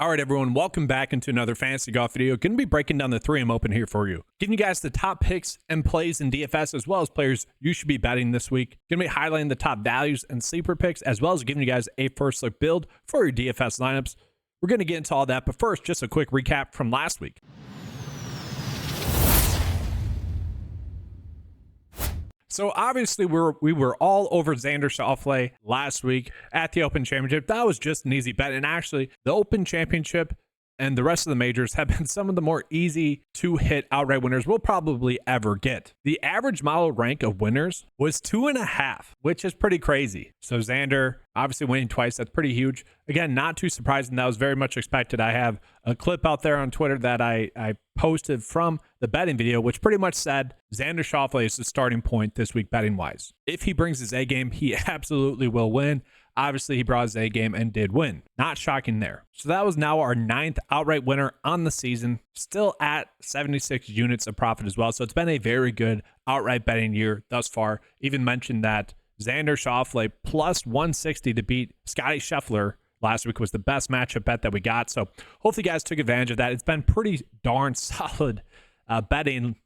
All right, everyone, welcome back into another fantasy golf video. Going to be breaking down the 3M Open here for you. Giving you guys the top picks and plays in DFS, as well as players you should be betting this week. Going to be highlighting the top values and sleeper picks, as well as giving you guys a first look build for your DFS lineups. We're going to get into all that, but first, just a quick recap from last week. So obviously we were all over Xander Schauffele last week at the Open Championship. That was just an easy bet. And actually, the Open Championship and the rest of the majors have been some of the more easy to hit outright winners we'll probably ever get. The average model rank of winners was 2.5, which is pretty crazy. So Xander obviously winning twice, that's pretty huge. Again, not too surprising. That was very much expected. I have a clip out there on Twitter that I posted from the betting video, which pretty much said Xander Schauffele is the starting point this week betting wise. If he brings his A game, he absolutely will win. Obviously, he brought his A game and did win. Not shocking there. So that was now our 9th outright winner on the season, still at 76 units of profit as well. So it's been a very good outright betting year thus far. Even mentioned that Xander Schauffele plus 160 to beat Scotty Scheffler last week was the best matchup bet that we got. So hopefully you guys took advantage of that. It's been pretty darn solid betting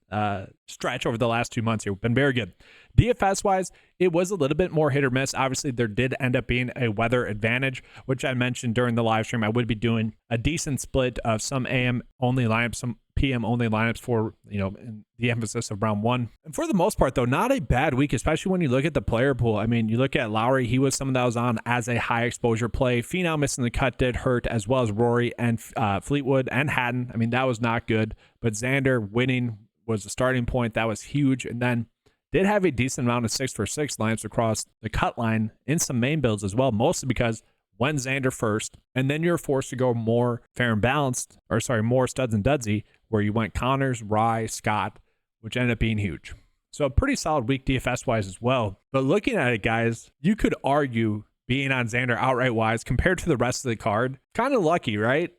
stretch over the last 2 months here. Been very good. DFS wise, it was a little bit more hit or miss. Obviously, there did end up being a weather advantage, which I mentioned during the live stream. I would be doing a decent split of some AM only lineups, some PM only lineups for, the emphasis of round one. And for the most part, though, not a bad week, especially when you look at the player pool. I mean, you look at Lowry, he was someone that was on as a high exposure play. Finau missing the cut did hurt, as well as Rory and Fleetwood and Haddon. I mean, that was not good. But Xander winning was the starting point. That was huge. And then did have a decent amount of 6-for-6 lineups across the cut line in some main builds as well, mostly because when Xander first, and then you're forced to go more fair and balanced, more studs and dudsy, where you went Connors, Rye, Scott, which ended up being huge. So a pretty solid week DFS-wise as well. But looking at it, guys, you could argue being on Xander outright-wise compared to the rest of the card, kind of lucky, right?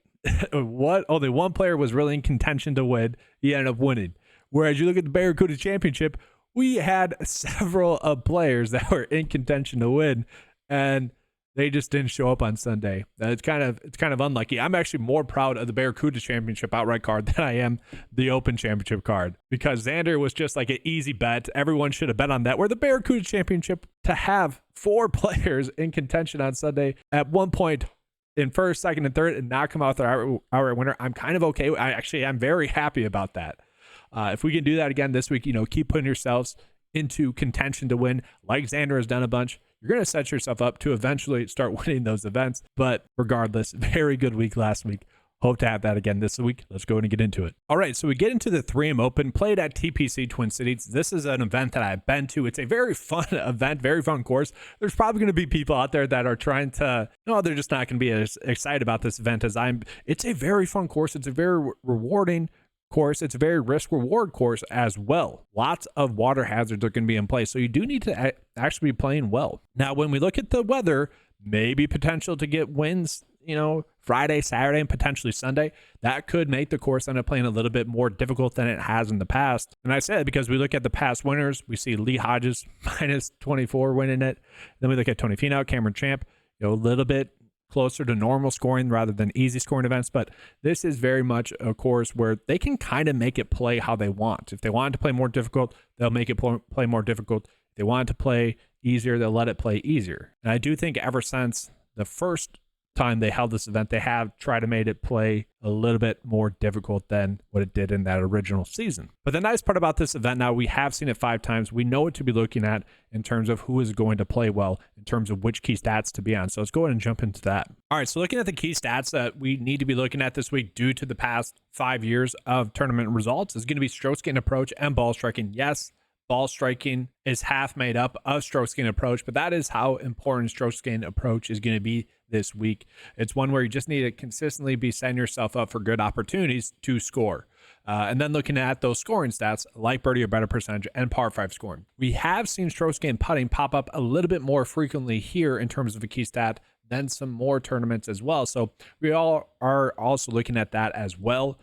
Only one player was really in contention to win. He ended up winning. Whereas you look at the Barracuda Championship, we had several players that were in contention to win, and they just didn't show up on Sunday. It's kind of unlucky. I'm actually more proud of the Barracuda Championship outright card than I am the Open Championship card, because Xander was just like an easy bet. Everyone should have bet on that. Where the Barracuda Championship, to have 4 players in contention on Sunday at one point in first, second, and third and not come out with their outright winner, I'm kind of okay. I'm very happy about that. If we can do that again this week, keep putting yourselves into contention to win, like Xander has done a bunch, you're going to set yourself up to eventually start winning those events. But regardless, very good week last week. Hope to have that again this week. Let's go and get into it. All right, so we get into the 3M Open, played at TPC Twin Cities. This is an event that I've been to. It's a very fun event, very fun course. There's probably going to be people out there that are trying to, they're just not going to be as excited about this event as I'm. It's a very fun course. It's a very rewarding course. It's a very risk-reward course as well. Lots of water hazards are going to be in place, so you do need to actually be playing well. Now, when we look at the weather, maybe potential to get winds, Friday, Saturday, and potentially Sunday, that could make the course end up playing a little bit more difficult than it has in the past. And I say it because we look at the past winners. We see Lee Hodges minus 24 winning it. Then we look at Tony Finau, Cameron Champ, a little bit closer to normal scoring rather than easy scoring events. But this is very much a course where they can kind of make it play how they want. If they want it to play more difficult, they'll make it play more difficult. If they want it to play easier, they'll let it play easier. And I do think ever since the first time they held this event, they have tried to make it play a little bit more difficult than what it did in that original season. But the nice part about this event now, we have seen it 5 times. We know what to be looking at in terms of who is going to play well, in terms of which key stats to be on. So let's go ahead and jump into that. All right, so looking at the key stats that we need to be looking at this week due to the past 5 years of tournament results is going to be stroke gain approach and ball striking. Yes, ball striking is half made up of stroke gain approach, but that is how important stroke gain approach is going to be this week. It's one where you just need to consistently be setting yourself up for good opportunities to score. And then looking at those scoring stats like birdie or better percentage and par 5 scoring. We have seen stroke gain putting pop up a little bit more frequently here in terms of a key stat than some more tournaments as well. So we all are also looking at that as well.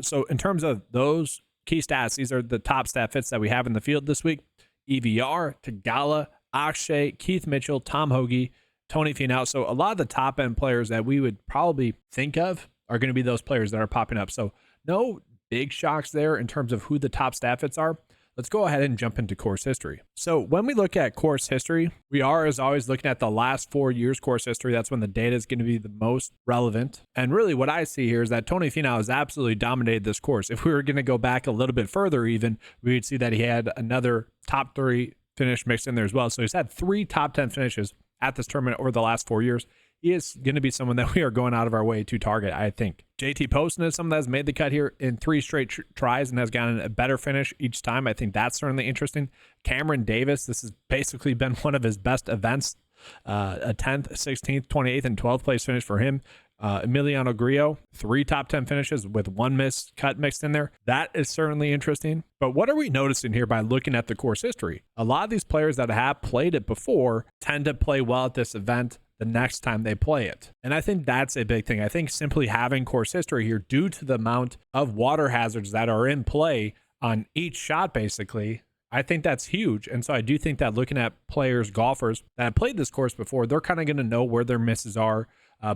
So in terms of those key stats, these are the top stat fits that we have in the field this week. EVR, Tagala, Akshay, Keith Mitchell, Tom Hoagie, Tony Finau. So a lot of the top end players that we would probably think of are going to be those players that are popping up. So no big shocks there in terms of who the top stat fits are. Let's go ahead and jump into course history. So when we look at course history, we are, as always, looking at the last 4 years course history. That's when the data is going to be the most relevant. And really what I see here is that Tony Finau has absolutely dominated this course. If we were going to go back a little bit further even, we would see that he had another top 3 finish mixed in there as well. So he's had 3 top 10 finishes at this tournament over the last 4 years. He is going to be someone that we are going out of our way to target, I think. JT Poston is someone that has made the cut here in 3 straight tries and has gotten a better finish each time. I think that's certainly interesting. Cameron Davis, this has basically been one of his best events. A 10th, 16th, 28th, and 12th place finish for him. Emiliano Grillo, 3 top 10 finishes with 1 missed cut mixed in there. That is certainly interesting. But what are we noticing here by looking at the course history? A lot of these players that have played it before tend to play well at this event the next time they play it. And I think that's a big thing. I think simply having course history here, due to the amount of water hazards that are in play on each shot, basically, I think that's huge. And so I do think that looking at players, golfers that have played this course before, they're kind of going to know where their misses are,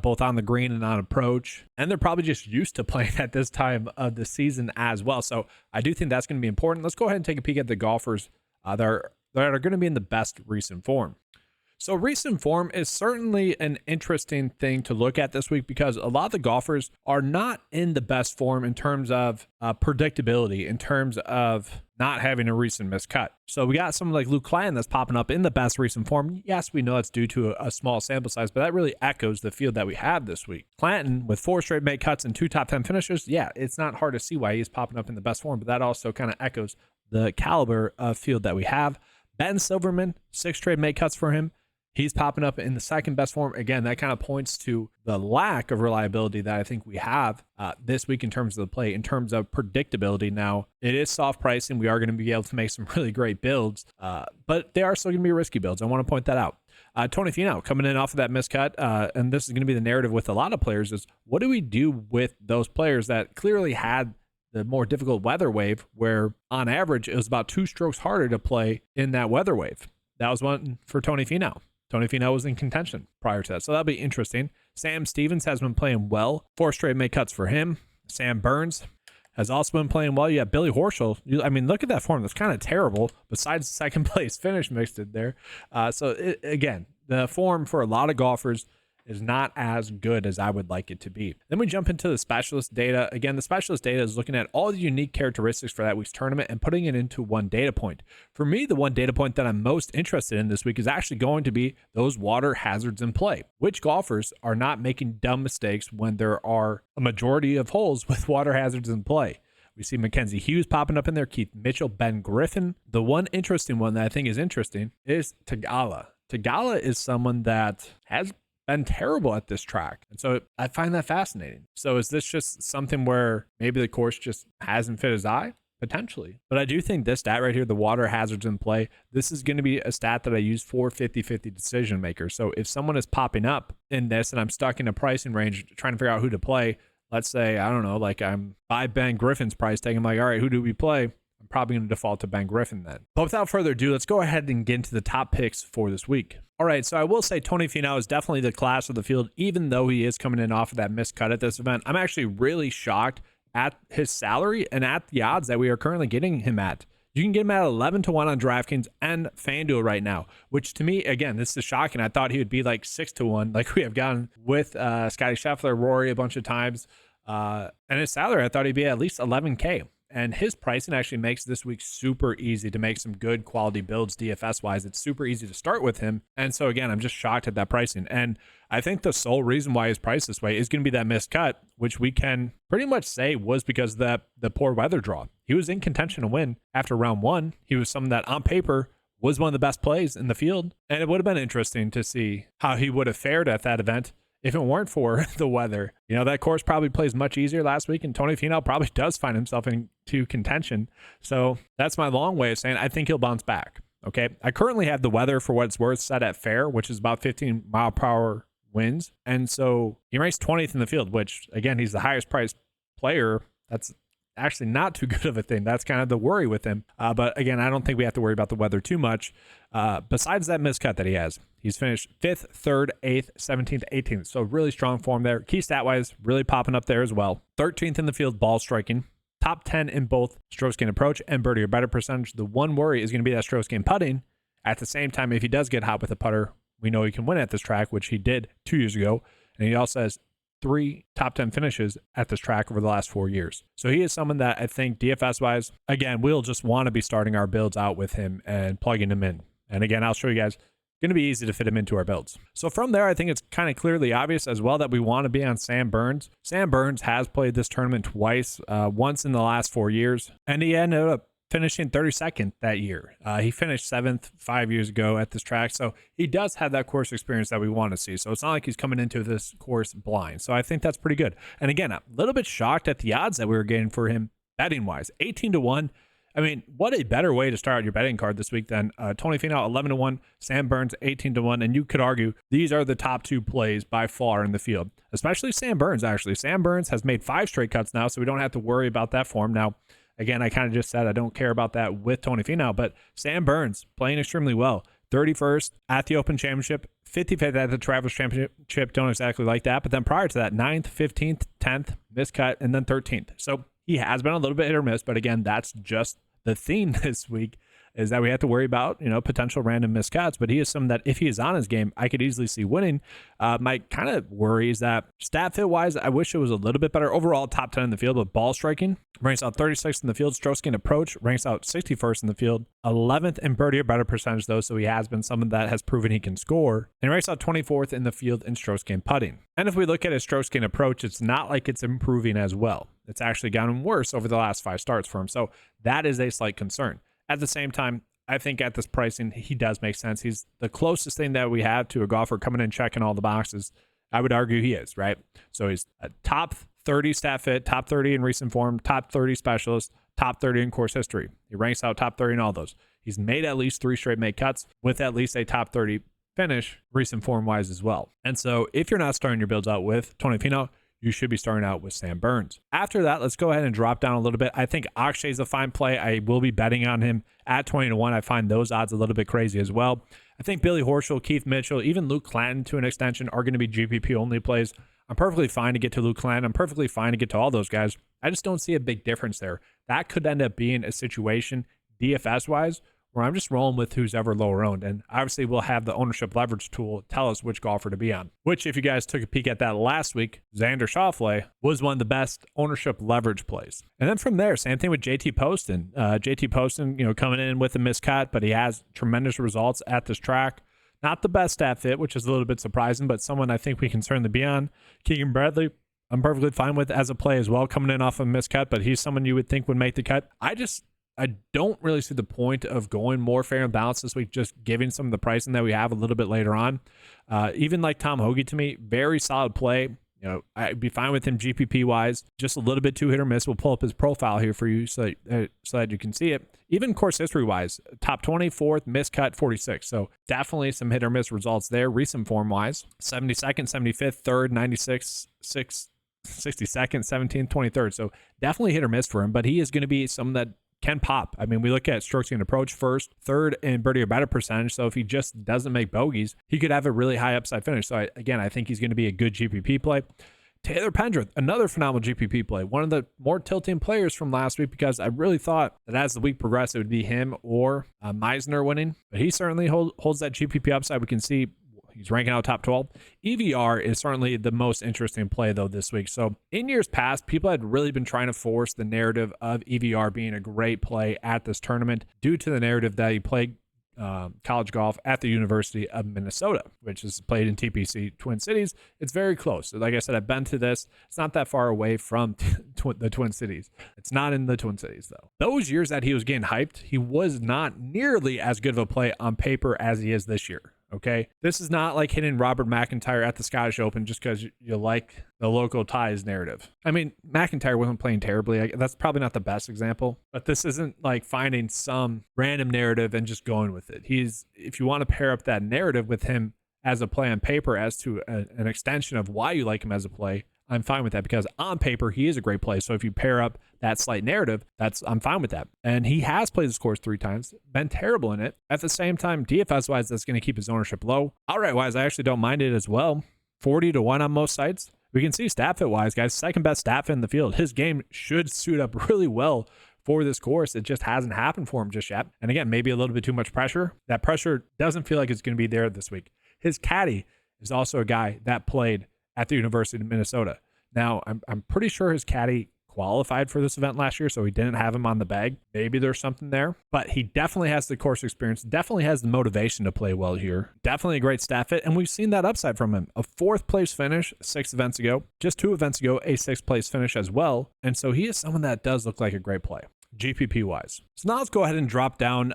both on the green and on approach. And they're probably just used to playing at this time of the season as well. So I do think that's going to be important. Let's go ahead and take a peek at the golfers that are going to be in the best recent form. So recent form is certainly an interesting thing to look at this week because a lot of the golfers are not in the best form in terms of predictability, in terms of not having a recent miscut. So we got someone like Luke Clanton that's popping up in the best recent form. Yes, we know that's due to a small sample size, but that really echoes the field that we have this week. Clanton with 4 straight made cuts and 2 top 10 finishes. Yeah, it's not hard to see why he's popping up in the best form, but that also kind of echoes the caliber of field that we have. Ben Silverman, 6 straight made cuts for him. He's popping up in the second best form. Again, that kind of points to the lack of reliability that I think we have this week in terms of the play, in terms of predictability. Now, it is soft pricing. We are going to be able to make some really great builds, but they are still going to be risky builds. I want to point that out. Tony Finau coming in off of that miscut, and this is going to be the narrative with a lot of players, is what do we do with those players that clearly had the more difficult weather wave, where on average it was about 2 strokes harder to play in that weather wave? That was one for Tony Finau. Tony Finau was in contention prior to that, so that'll be interesting. Sam Stevens has been playing well. 4 straight made cuts for him. Sam Burns has also been playing well. You have Billy Horschel. I mean, look at that form. That's kind of terrible, besides the second place finish mixed in there. Again, the form for a lot of golfers is not as good as I would like it to be. Then we jump into the specialist data. Again, the specialist data is looking at all the unique characteristics for that week's tournament and putting it into one data point. For me, the one data point that I'm most interested in this week is actually going to be those water hazards in play. Which golfers are not making dumb mistakes when there are a majority of holes with water hazards in play? We see Mackenzie Hughes popping up in there, Keith Mitchell, Ben Griffin. The one interesting one that I think is interesting is Tagala. Tagala is someone that has been terrible at this track. And so I find that fascinating. So is this just something where maybe the course just hasn't fit his eye? Potentially. But I do think this stat right here, the water hazards in play, this is going to be a stat that I use for 50-50 decision makers. So if someone is popping up in this and I'm stuck in a pricing range trying to figure out who to play, let's say, I don't know, like I'm by Ben Griffin's price tag, I'm like, all right, who do we play? I'm probably going to default to Ben Griffin then. But without further ado, let's go ahead and get into the top picks for this week. All right, so I will say Tony Finau is definitely the class of the field, even though he is coming in off of that miscut at this event. I'm actually really shocked at his salary and at the odds that we are currently getting him at. You can get him at 11-1 on DraftKings and FanDuel right now, which to me, again, this is shocking. I thought he would be like 6-1, like we have gotten with Scotty Scheffler, Rory a bunch of times. And his salary, I thought he'd be at least 11K. And his pricing actually makes this week super easy to make some good quality builds DFS-wise. It's super easy to start with him. And so, again, I'm just shocked at that pricing. And I think the sole reason why he's priced this way is going to be that missed cut, which we can pretty much say was because of the poor weather draw. He was in contention to win after round 1. He was someone that, on paper, was one of the best plays in the field. And it would have been interesting to see how he would have fared at that event if it weren't for the weather. You know, that course probably plays much easier last week, and Tony Finau probably does find himself into contention. So that's my long way of saying I think he'll bounce back. Okay. I currently have the weather, for what it's worth, set at fair, which is about 15 mile per hour winds. And so he ranks 20th in the field, which, again, he's the highest priced player. That's actually not too good of a thing. That's kind of the worry with him. But again, I don't think we have to worry about the weather too much. Besides that miscut that he has, he's finished 5th, 3rd, 8th, 17th, 18th. So really strong form there. Key stat-wise, really popping up there as well. 13th in the field ball striking. Top 10 in both stroke gain approach and birdie or better percentage. The one worry is going to be that stroke gain putting. At the same time, if he does get hot with a putter, we know he can win at this track, which he did 2 years ago. And he also has 3 top 10 finishes at this track over the last 4 years. So he is someone that I think DFS-wise, again, we'll just want to be starting our builds out with him and plugging him in. And again, I'll show you guys. Going to be easy to fit him into our builds. So from there, I think it's kind of clearly obvious as well that we want to be on Sam Burns. Sam Burns has played this tournament twice, once in the last 4 years, and he ended up finishing 32nd that year. He finished 7th 5 years ago at this track, so he does have that course experience that we want to see. So it's not like he's coming into this course blind. So I think that's pretty good. And again, a little bit shocked at the odds that we were getting for him betting-wise. 18-1. I mean, what a better way to start your betting card this week than Tony Finau 11-1, Sam Burns 18-1, and you could argue these are the top 2 plays by far in the field, especially Sam Burns. Actually, Sam Burns has made 5 straight cuts now, so we don't have to worry about that form. Now, again, I kind of just said I don't care about that with Tony Finau, but Sam Burns playing extremely well. 31st at the Open Championship, 55th at the Travelers Championship. Don't exactly like that, but then prior to that, 9th, 15th, 10th, miscut, and then 13th. So he has been a little bit hit or miss, but again, that's just the theme this week is that we have to worry about, potential random miscuts, but he is someone that if he is on his game, I could easily see winning. My kind of worry is that stat fit wise, I wish it was a little bit better. Overall, top 10 in the field, but ball striking ranks out 36th in the field. Stroke gain approach ranks out 61st in the field. 11th in birdie or better percentage though, so he has been someone that has proven he can score. And ranks out 24th in the field in stroke gain putting. And if we look at his stroke gain approach, it's not like it's improving as well. It's actually gotten worse over the last 5 starts for him. So that is a slight concern. At the same time, I think at this pricing, he does make sense. He's the closest thing that we have to a golfer coming in checking all the boxes. I would argue he is, right? So he's a top 30 stat fit, top 30 in recent form, top 30 specialist, top 30 in course history. He ranks out top 30 in all those. He's made at least 3 straight make cuts with at least a top 30 finish recent form wise as well. And so if you're not starting your builds out with Tony Finau, you should be starting out with Sam Burns. After that, let's go ahead and drop down a little bit. I think Akshay is a fine play. I will be betting on him at 20-1. I find those odds a little bit crazy as well. I think Billy Horschel, Keith Mitchell, even Luke Clanton to an extension are going to be GPP only plays. I'm perfectly fine to get to Luke Clanton. I'm perfectly fine to get to all those guys. I just don't see a big difference there. That could end up being a situation DFS-wise where I'm just rolling with who's ever lower owned. And obviously we'll have the ownership leverage tool tell us which golfer to be on, which if you guys took a peek at that last week, Xander Schauffele was one of the best ownership leverage plays. And then from there, same thing with JT Poston. JT Poston, coming in with a miscut, but he has tremendous results at this track. Not the best stat fit, which is a little bit surprising, but someone I think we can certainly be on. Keegan Bradley, I'm perfectly fine with as a play as well, coming in off a miscut, but he's someone you would think would make the cut. I don't really see the point of going more fair and balanced this week, just giving some of the pricing that we have a little bit later on. Even like Tom Hoagie to me, very solid play. I'd be fine with him GPP wise, just a little bit too hit or miss. We'll pull up his profile here for you so that you can see it. Even course history wise, top 24th, miscut 46. So definitely some hit or miss results there. Recent form wise, 72nd, 75th, 3rd, 96th, 6th, 62nd, 17th, 23rd. So definitely hit or miss for him, but he is going to be someone that can pop. I mean, we look at strokes gained approach 1st, 3rd in birdie or better percentage. So if he just doesn't make bogeys, he could have a really high upside finish. So I think he's going to be a good GPP play. Taylor Pendrith, another phenomenal GPP play. One of the more tilting players from last week because I really thought that as the week progressed, it would be him or Meisner winning. But he certainly holds that GPP upside. We can see he's ranking out top 12. EVR is certainly the most interesting play, though, this week. So in years past, people had really been trying to force the narrative of EVR being a great play at this tournament due to the narrative that he played college golf at the University of Minnesota, which is played in TPC Twin Cities. It's very close. Like I said, I've been to this. It's not that far away from the Twin Cities. It's not in the Twin Cities, though. Those years that he was getting hyped, he was not nearly as good of a play on paper as he is this year. Okay, this is not like hitting Robert McIntyre at the Scottish Open just because you like the local ties narrative. I mean, McIntyre wasn't playing terribly. That's probably not the best example, but this isn't like finding some random narrative and just going with it. If you want to pair up that narrative with him as a play on paper as to an extension of why you like him as a play, I'm fine with that because on paper, he is a great play. So if you pair up that slight narrative, I'm fine with that. And he has played the scores 3 times, been terrible in it. At the same time, DFS-wise, that's going to keep his ownership low. Outright-wise, I actually don't mind it as well. 40-1 on most sites. We can see stat fit-wise, guys, second best stat fit in the field. His game should suit up really well for this course. It just hasn't happened for him just yet. And again, maybe a little bit too much pressure. That pressure doesn't feel like it's going to be there this week. His caddy is also a guy that played at the University of Minnesota. Now, I'm pretty sure his caddy qualified for this event last year, so he didn't have him on the bag. Maybe there's something there, but he definitely has the course experience, definitely has the motivation to play well here. Definitely a great stat fit, and we've seen that upside from him. A 4th place finish 6 events ago, just 2 events ago, a 6th place finish as well. And so he is someone that does look like a great play, GPP wise. So now let's go ahead and drop down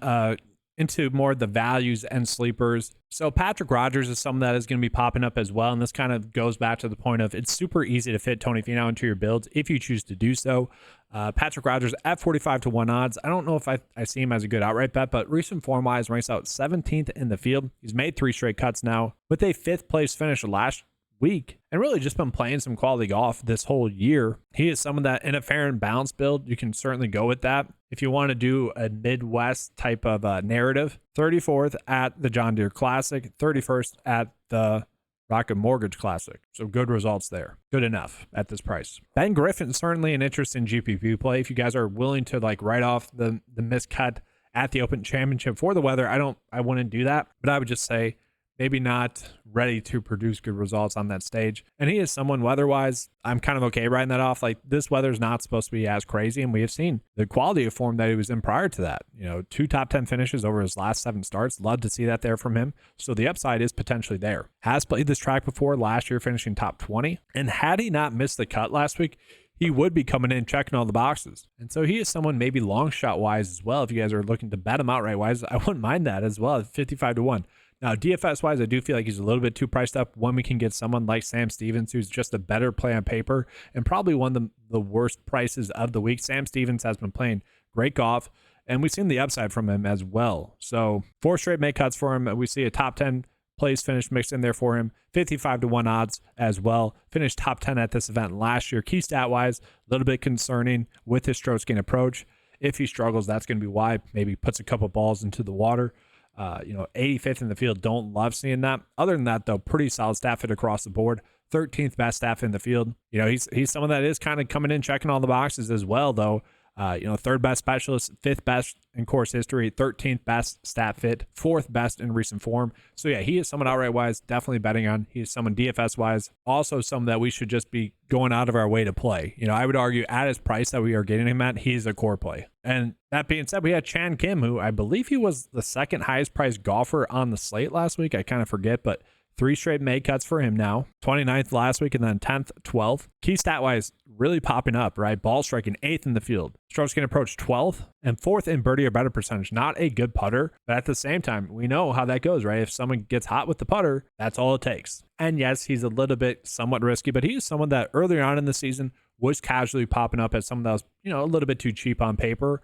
into more of the values and sleepers. So Patrick Rogers is someone that is going to be popping up as well. And this kind of goes back to the point of it's super easy to fit Tony Finau into your builds if you choose to do so. Patrick Rogers at 45-1 odds. I don't know if I see him as a good outright bet, but recent form wise ranks out 17th in the field. He's made 3 straight cuts now with a 5th place finish last week and really just been playing some quality golf this whole year. He is someone that in a fair and balanced build, you can certainly go with that. If you want to do a Midwest type of narrative, 34th at the John Deere Classic, 31st at the Rocket Mortgage Classic. So good results there. Good enough at this price. Ben Griffin, certainly an interesting GPP play. If you guys are willing to like write off the miscut at the Open Championship for the weather, I wouldn't do that, but I would just say maybe not ready to produce good results on that stage. And he is someone weather-wise, I'm kind of okay writing that off. Like this weather's not supposed to be as crazy, and we have seen the quality of form that he was in prior to that. 2 top 10 finishes over his last 7 starts. Love to see that there from him. So the upside is potentially there. Has played this track before, last year finishing top 20. And had he not missed the cut last week, he would be coming in checking all the boxes. And so he is someone maybe long shot wise as well. If you guys are looking to bet him outright wise, I wouldn't mind that as well at 55-1. Now, DFS-wise, I do feel like he's a little bit too priced up when we can get someone like Sam Stevens, who's just a better play on paper and probably one of the worst prices of the week. Sam Stevens has been playing great golf, and we've seen the upside from him as well. So 4 straight make cuts for him. We see a top 10 place finish mixed in there for him. 55-1 odds as well. Finished top 10 at this event last year. Key stat-wise, a little bit concerning with his stroke gain approach. If he struggles, that's going to be why. Maybe puts a couple balls into the water. 85th in the field. Don't love seeing that. Other than that, though, pretty solid stat fit across the board. 13th best stat fit in the field. He's someone that is kind of coming in, checking all the boxes as well, though. 3rd best specialist, 5th best in course history, 13th best stat fit, 4th best in recent form. So yeah, he is someone outright wise, definitely betting on. He is someone DFS wise, also someone that we should just be going out of our way to play. I would argue at his price that we are getting him at, he's a core play. And that being said, we had Chan Kim, who I believe he was the 2nd highest priced golfer on the slate last week. I kind of forget, but 3 straight make cuts for him now. 29th last week and then 10th, 12th. Key stat-wise, really popping up, right? Ball striking 8th in the field. Strokes gain approach 12th and 4th in birdie or better percentage. Not a good putter, but at the same time, we know how that goes, right? If someone gets hot with the putter, that's all it takes. And yes, he's a little bit somewhat risky, but he's someone that earlier on in the season was casually popping up as someone that was, a little bit too cheap on paper,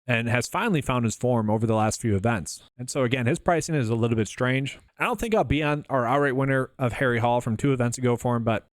and has finally found his form over the last few events. And so again, his pricing is a little bit strange. I don't think I'll be on our outright winner of Harry Hall from 2 events ago for him, but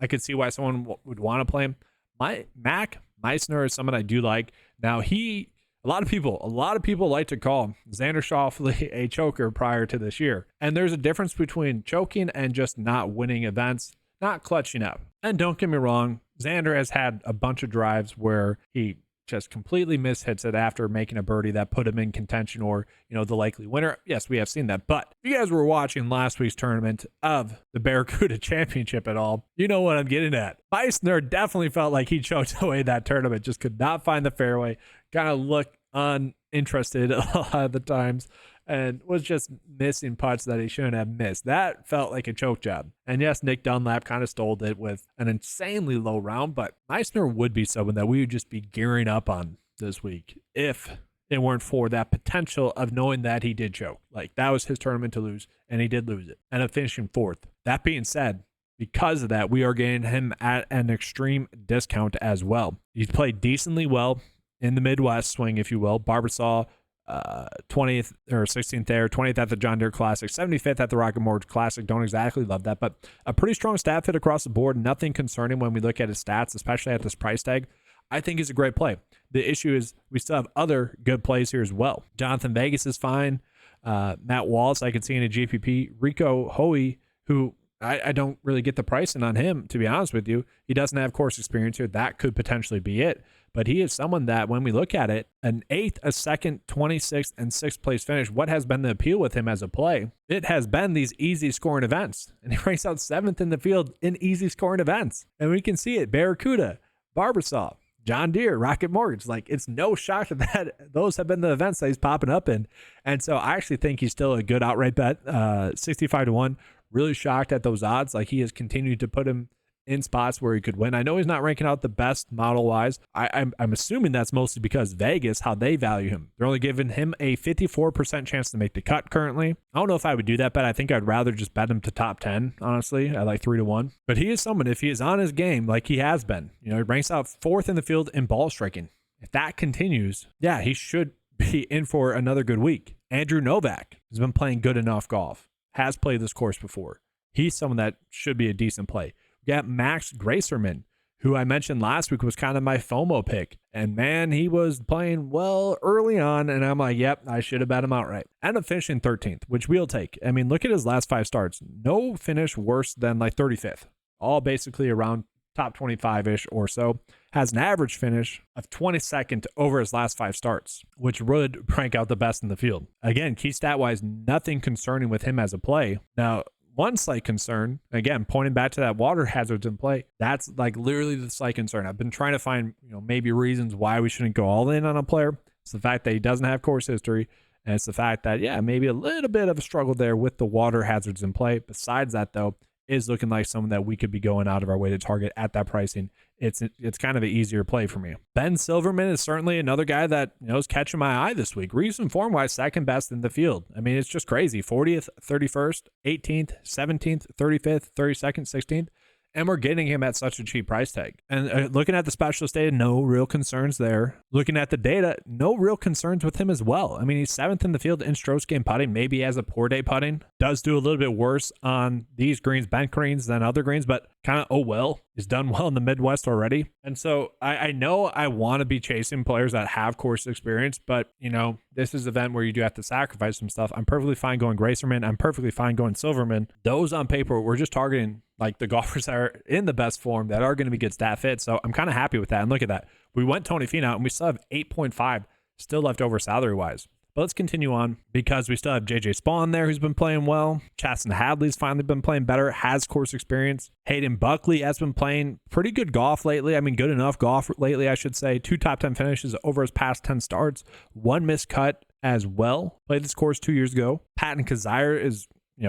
I could see why someone would want to play him. Mac Meissner is someone I do like. Now a lot of people like to call Xander Schauffele a choker prior to this year. And there's a difference between choking and just not winning events, not clutching up. And don't get me wrong, Xander has had a bunch of drives where he just completely mishits it after making a birdie that put him in contention or, the likely winner. Yes, we have seen that. But if you guys were watching last week's tournament of the Barracuda Championship at all, you know what I'm getting at. Meissner definitely felt like he choked away that tournament, just could not find the fairway, kind of looked uninterested a lot of the times, and was just missing putts that he shouldn't have missed. That felt like a choke job. And yes, Nick Dunlap kind of stole it with an insanely low round, but Meissner would be someone that we would just be gearing up on this week if it weren't for that potential of knowing that he did choke. Like, that was his tournament to lose, and he did lose it. And of finishing 4th. That being said, because of that, we are getting him at an extreme discount as well. He's played decently well in the Midwest swing, if you will. Barbasol, 20th or 16th there, 20th at the John Deere Classic, 75th at the Rocket Mortgage Classic. Don't exactly love that, but a pretty strong stat fit across the board. Nothing concerning when we look at his stats, especially at this price tag. I think he's a great play. The issue is we still have other good plays here as well. Jonathan Vegas is fine. Matt Wallace, I could see in a GPP. Rico Hoey, who I don't really get the pricing on him, to be honest with you. He doesn't have course experience here. That could potentially be it. But he is someone that when we look at it, an 8th, a 2nd, 26th, and 6th place finish, what has been the appeal with him as a play? It has been these easy scoring events. And he ranks out 7th in the field in easy scoring events. And we can see it. Barracuda, Barbasol, John Deere, Rocket Mortgage. Like, it's no shock that those have been the events that he's popping up in. And so I actually think he's still a good outright bet. 65-1. Really shocked at those odds. Like, he has continued to put him in spots where he could win. I know he's not ranking out the best model-wise. I'm assuming that's mostly because Vegas, how they value him. They're only giving him a 54% chance to make the cut currently. I don't know if I would do that bet. I think I'd rather just bet him to top 10, honestly, at like 3-1. But he is someone, if he is on his game like he has been, he ranks out 4th in the field in ball striking. If that continues, yeah, he should be in for another good week. Andrew Novak has been playing good enough golf, has played this course before. He's someone that should be a decent play. We got Max Gracerman, who I mentioned last week was kind of my FOMO pick. And man, he was playing well early on. And I'm like, yep, I should have bet him outright. Ended up finishing 13th, which we'll take. I mean, look at his last 5 starts. No finish worse than like 35th. All basically around top 25-ish or so. Has an average finish of 22nd over his last 5 starts, which would rank out the best in the field. Again, key stat-wise, nothing concerning with him as a play. Now, one slight concern, again, pointing back to that water hazards in play, that's like literally the slight concern. I've been trying to find, maybe reasons why we shouldn't go all in on a player. It's the fact that he doesn't have course history. And it's the fact that, yeah, maybe a little bit of a struggle there with the water hazards in play. Besides that, though, is looking like someone that we could be going out of our way to target at that pricing. It's kind of an easier play for me. Ben Silverman is certainly another guy that is catching my eye this week. Recent form-wise, second best in the field. I mean, it's just crazy. 40th, 31st, 18th, 17th, 35th, 32nd, 16th. And we're getting him at such a cheap price tag. And looking at the specialist data, no real concerns there. Looking at the data, no real concerns with him as well. I mean, he's 7th in the field in strokes gained putting. Maybe he has a poor day putting. Does do a little bit worse on these greens, bent greens, than other greens, but kind of, oh well. He's done well in the Midwest already. And so I know I want to be chasing players that have course experience, but, this is an event where you do have to sacrifice some stuff. I'm perfectly fine going Gracerman. I'm perfectly fine going Silverman. Those on paper, we're just targeting like the golfers that are in the best form that are going to be good stat fit. So I'm kind of happy with that. And look at that. We went Tony Finau and we still have 8.5 still left over salary-wise. But let's continue on because we still have JJ Spawn there who's been playing well. Chasson Hadley's finally been playing better, has course experience. Hayden Buckley has been playing pretty good golf lately. I mean, good enough golf lately, I should say. 2 top 10 finishes over his past 10 starts. 1 missed cut as well. Played this course 2 years ago. Patton Kazire is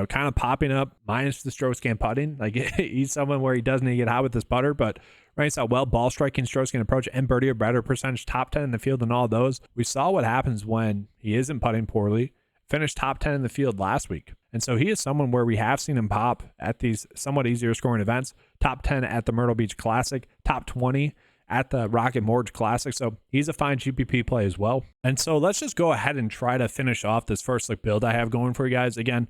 kind of popping up minus the strokes gained putting. Like he's someone where he doesn't need to get hot with his putter, but ranks out well, ball striking, strokes gained approach, and birdie or better percentage, top 10 in the field and all those. We saw what happens when he isn't putting poorly. Finished top 10 in the field last week. And so he is someone where we have seen him pop at these somewhat easier scoring events. Top 10 at the Myrtle Beach Classic, top 20 at the Rocket Mortgage Classic. So he's a fine GPP play as well. And so let's just go ahead and try to finish off this first look build I have going for you guys. Again,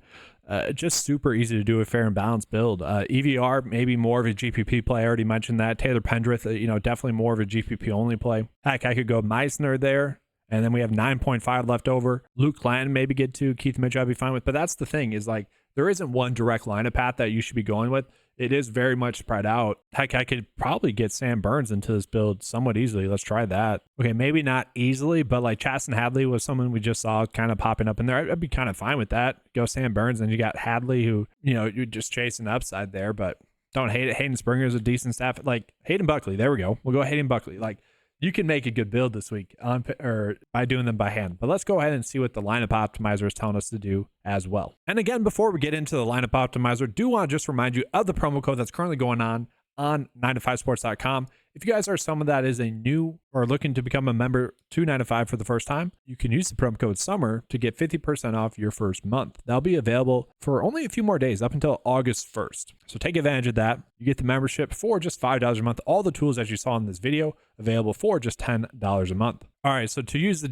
just super easy to do a fair and balanced build. EVR, maybe more of a GPP play. I already mentioned that. Taylor Pendrith, definitely more of a GPP only play. Heck, I could go Meisner there. And then we have 9.5 left over. Luke Clanton maybe get to. Keith Mitchell I'd be fine with. But that's the thing is like there isn't one direct lineup path that you should be going with. It is very much spread out. Heck, I could probably get Sam Burns into this build somewhat easily. Let's try that. Okay, maybe not easily, but like Chasson Hadley was someone we just saw kind of popping up in there. I'd be kind of fine with that. Go Sam Burns, and you got Hadley who, you're just chasing the upside there, but don't hate it. Hayden Springer is a decent staff. Like Hayden Buckley, there we go. We'll go Hayden Buckley. Like you can make a good build this week by doing them by hand. But let's go ahead and see what the lineup optimizer is telling us to do as well. And again, before we get into the lineup optimizer, do want to just remind you of the promo code that's currently going on 9to5sports.com. If you guys are someone that is a new or looking to become a member to 9 to 5 for the first time, you can use the promo code SUMMER to get 50% off your first month. That'll be available for only a few more days up until August 1st. So take advantage of that. You get the membership for just $5 a month. All the tools as you saw in this video available for just $10 a month. All right, so to use the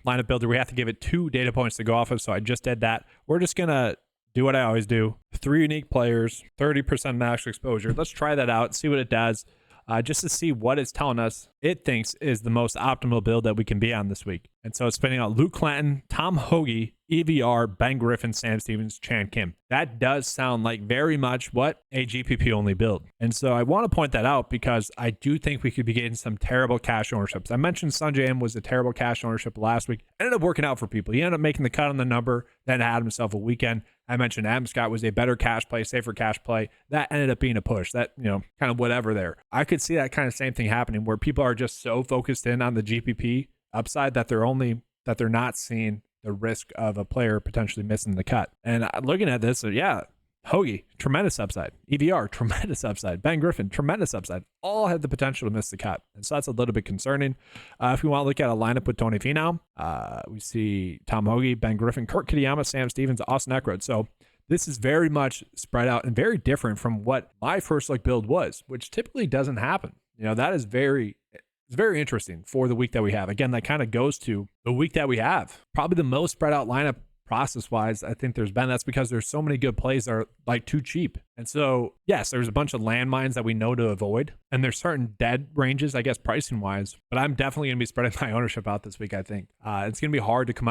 lineup builder, we have to give it 2 data points to go off of. So I just did that. We're just gonna do what I always do. 3 unique players, 30% max exposure. Let's try that out, see what it does, just to see what it's telling us it thinks is the most optimal build that we can be on this week. And so it's spinning out Luke Clanton, Tom Hoagie, EVR, Ben Griffin, Sam Stevens, Chan Kim. That does sound like very much what a GPP only build. And so I want to point that out because I do think we could be getting some terrible cash ownerships. I mentioned SunJam was a terrible cash ownership last week. Ended up working out for people. He ended up making the cut on the number, then had himself a weekend. I mentioned Adam Scott was a better cash play, safer cash play. That ended up being a push. That, kind of whatever there. I could see that kind of same thing happening where people are just so focused in on the GPP upside that they're not seeing the risk of a player potentially missing the cut. And looking at this, Hoagie, tremendous upside. EVR, tremendous upside. Ben Griffin, tremendous upside. All had the potential to miss the cut. And so that's a little bit concerning. If we want to look at a lineup with Tony Finau, we see Tom Hoagie, Ben Griffin, Kurt Kitayama, Sam Stevens, Austin Eckroyd. So this is very much spread out and very different from what my first look build was, which typically doesn't happen. That is it's very interesting for the week that we have. Again, that kind of goes to the week that we have. Probably the most spread out lineup process-wise I think there's been. That's because there's so many good plays that are like too cheap. And so, yes, there's a bunch of landmines that we know to avoid. And there's certain dead ranges, I guess, pricing-wise. But I'm definitely going to be spreading my ownership out this week, I think. It's going to be hard to come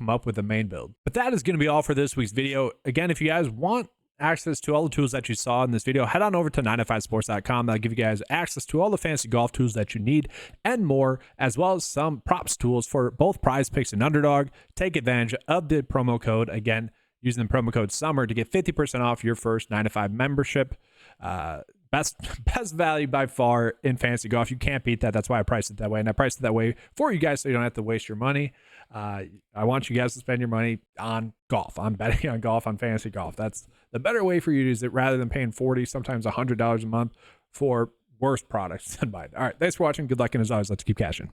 up with a main build. But that is going to be all for this week's video. Again, if you guys want access to all the tools that you saw in this video, head on over to 9to5sports.com. That'll give you guys access to all the fantasy golf tools that you need and more, as well as some props tools for both PrizePicks and Underdog. Take advantage of the promo code, again, using the promo code SUMMER to get 50% off your first 9 to 5 membership. Best value by far in fantasy golf. You can't beat that. That's why I priced it that way. And I priced it that way for you guys so you don't have to waste your money. I want you guys to spend your money on golf. I'm betting on golf, on fantasy golf. That's the better way for you to use it rather than paying $40, sometimes $100 a month for worse products than mine. All right. Thanks for watching. Good luck. And as always, let's keep cashing.